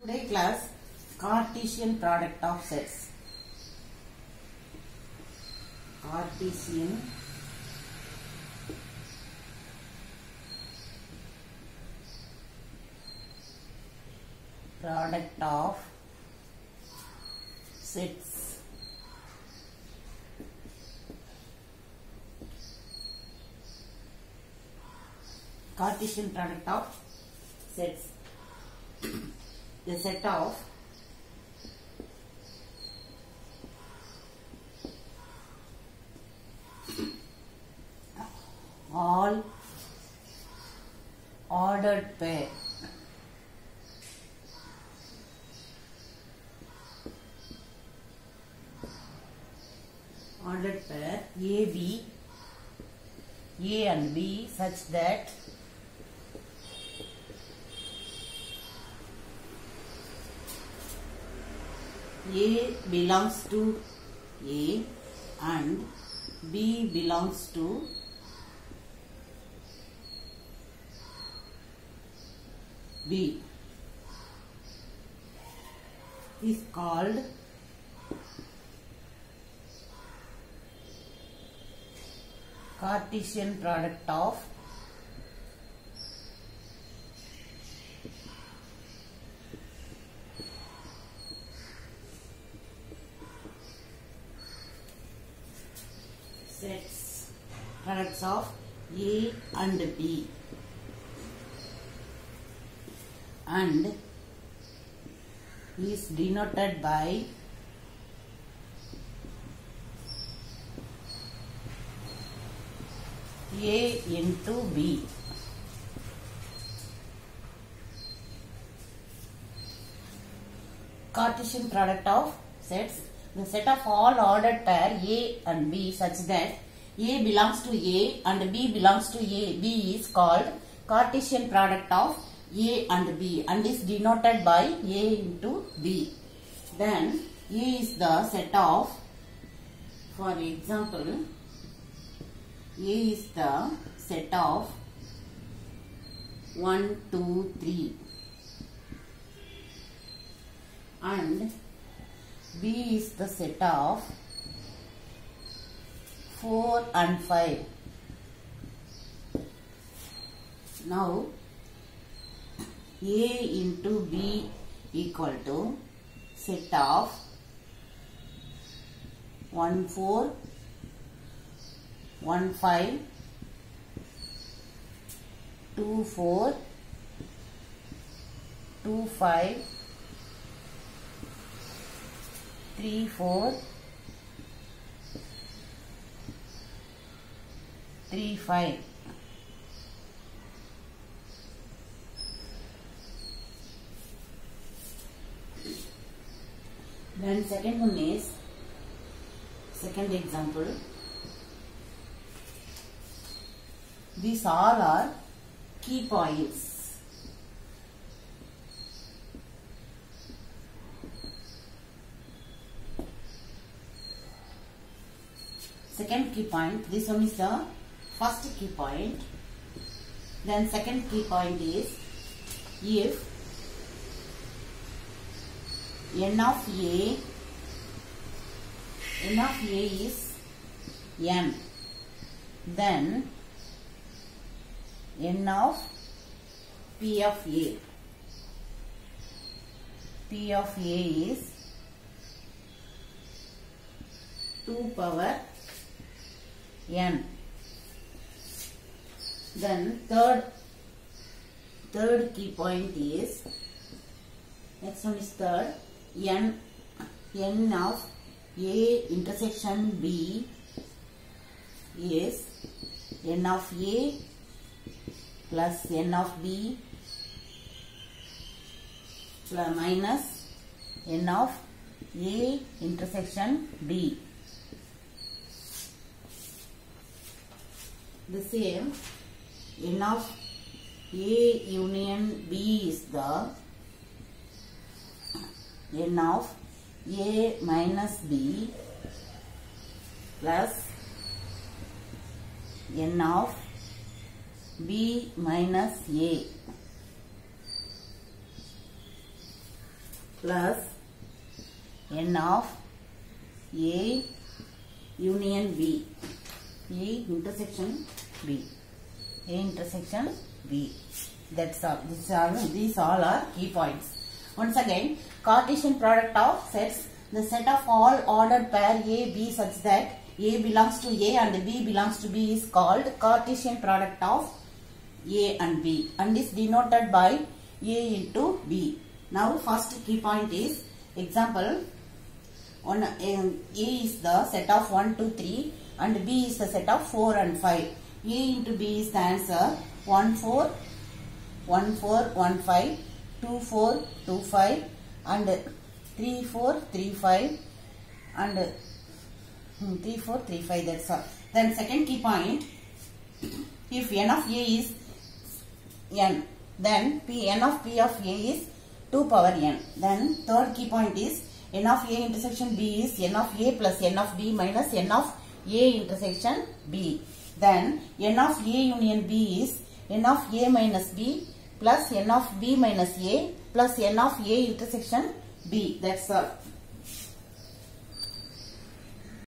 Today class Cartesian product of sets. Cartesian product of sets. Cartesian product of sets. The set of all ordered pair A and B such that A belongs to A and B belongs to B is called Cartesian product of sets, products of A and B, and is denoted by A into B. Cartesian product of sets. The set of all ordered pair A and B such that A belongs to A and B belongs to A. B is called Cartesian product of A and B and is denoted by A into B. Then A is the set of, for example, A is the set of 1, 2, 3 and B is the set of 4 and 5. Now A into B equal to set of 1, 4, 1, 5, 2, 4, 2, 5, 3, 4, 3, 5. Then second one is, second example, these all are key points. Second key point, this one is the first key point. Then second key point is if n of A is n, then n of P of A is 2 power n. Then third key point is, next one is third, n of A intersection B is n of A plus n of B plus minus n of A intersection B. The same, n of A union B is the n of A minus B plus n of B minus A. plus n of A union B. A intersection B. A intersection B. That's all. These all are key points. Once again, Cartesian product of sets, the set of all ordered pair A, B such that A belongs to A and B belongs to B is called Cartesian product of A and B and is denoted by A into B. Now first key point is example. A is the set of 1, 2, 3 and B is the set of 4 and 5. A into B is the answer 1, 4, 1, 4, 1, 5, 2, 4, 2, 5 and 3, 4, 3, 5 and 3, 4, 3, 5. That's all. Then second key point, if n of A is n, then n of P of A is 2 power n. Then third key point is n of A intersection B is n of A plus n of B minus n of A intersection B. Then n of A union B is n of A minus B plus n of B minus A plus n of A intersection B. That's all.